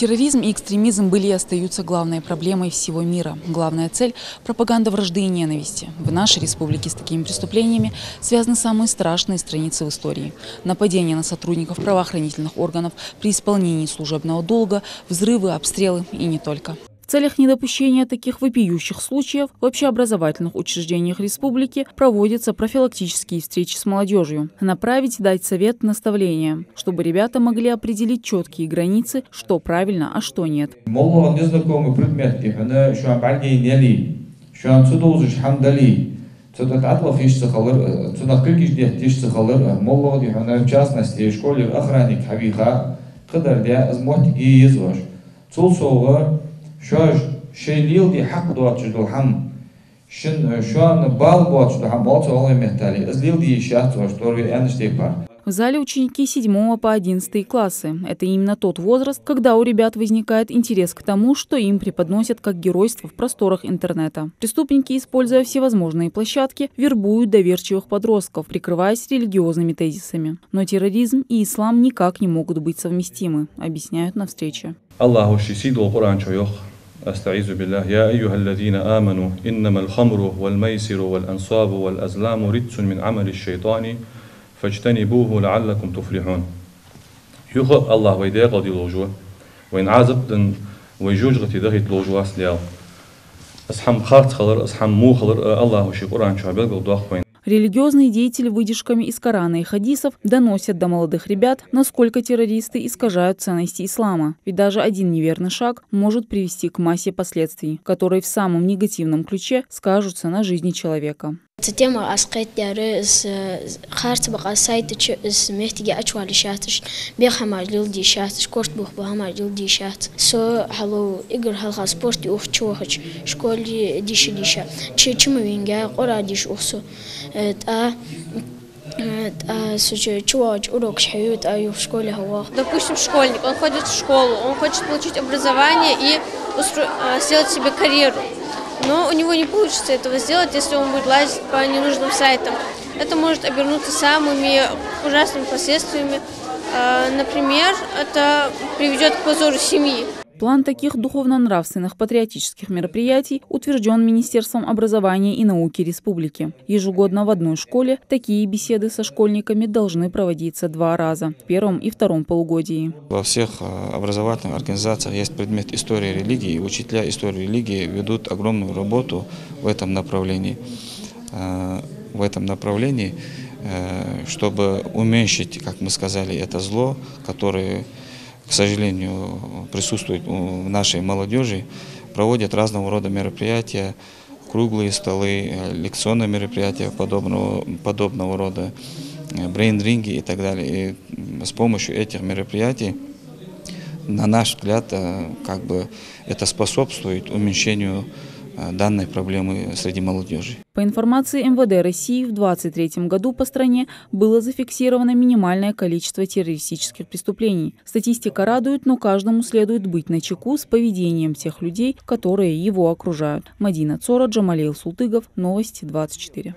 Терроризм и экстремизм были и остаются главной проблемой всего мира. Главная цель – пропаганда вражды и ненависти. В нашей республике с такими преступлениями связаны самые страшные страницы в истории. Нападения на сотрудников правоохранительных органов при исполнении служебного долга, взрывы, обстрелы и не только. В целях недопущения таких вопиющих случаев в общеобразовательных учреждениях республики проводятся профилактические встречи с молодежью. Направить, дать совет, наставления, чтобы ребята могли определить четкие границы, что правильно, а что нет. شو شيء دي حق دوات جدول هم شن شو أنا بال بوات جدول هم بوات الله مهتالي أزليل دي شات واشتوري أنش تيبار. В зале ученики 7 по 11 классы. Это именно тот возраст, когда у ребят возникает интерес к тому, что им преподносят как геройство в просторах интернета. Преступники, используя всевозможные площадки, вербуют доверчивых подростков, прикрываясь религиозными тезисами. Но терроризм и ислам никак не могут быть совместимы, объясняют на встрече. أستعيذ بالله يا أيها الذين آمنوا إنما الخمر والميسر والأنصاب والأزلام رجس من عمل الشيطان فاجتنبوه لعلكم تفلحون. يخ الله ويدي قدي لوجوا وإن عازبتن ويجوج غتي دغيت لوجوا سليال أصحم خارت خلر أصحم مو خلر الله شي قرآن شعبل قدوخ وين. Религиозные деятели выдержками из Корана и хадисов доносят до молодых ребят, насколько террористы искажают ценности ислама. Ведь даже один неверный шаг может привести к массе последствий, которые в самом негативном ключе скажутся на жизни человека. تتم أسقيت دارس خارت بقى سايت اس مهتجي أشوال شاتش بيخ هماجل دي شاتش كورت بوخ بهماجل دي شات سو حلو إجر هالخا سبورت يوخ تشوهش شكولي ديش ديشا تشي موينجا قرا ديش أخسو Допустим, школьник, он ходит в школу, он хочет получить образование и сделать себе карьеру. Но у него не получится этого сделать, если он будет лазить по ненужным сайтам. Это может обернуться самыми ужасными последствиями. Например, это приведет к позору семьи. План таких духовно-нравственных патриотических мероприятий утвержден Министерством образования и науки республики. Ежегодно в одной школе такие беседы со школьниками должны проводиться 2 раза – в первом и втором полугодии. Во всех образовательных организациях есть предмет истории религии. Учителя истории религии ведут огромную работу в этом направлении. Чтобы уменьшить, как мы сказали, это зло, которое, к сожалению, присутствует у нашей молодежи, проводят разного рода мероприятия, круглые столы, лекционные мероприятия подобного рода, брейн-ринги и так далее. И с помощью этих мероприятий, на наш взгляд, как бы это способствует уменьшению данной проблемы среди молодежи. По информации МВД России, в 2023 году по стране было зафиксировано минимальное количество террористических преступлений. Статистика радует, но каждому следует быть начеку с поведением тех людей, которые его окружают. Мадина Цора, Джамалейл Султыгов, Новости 24.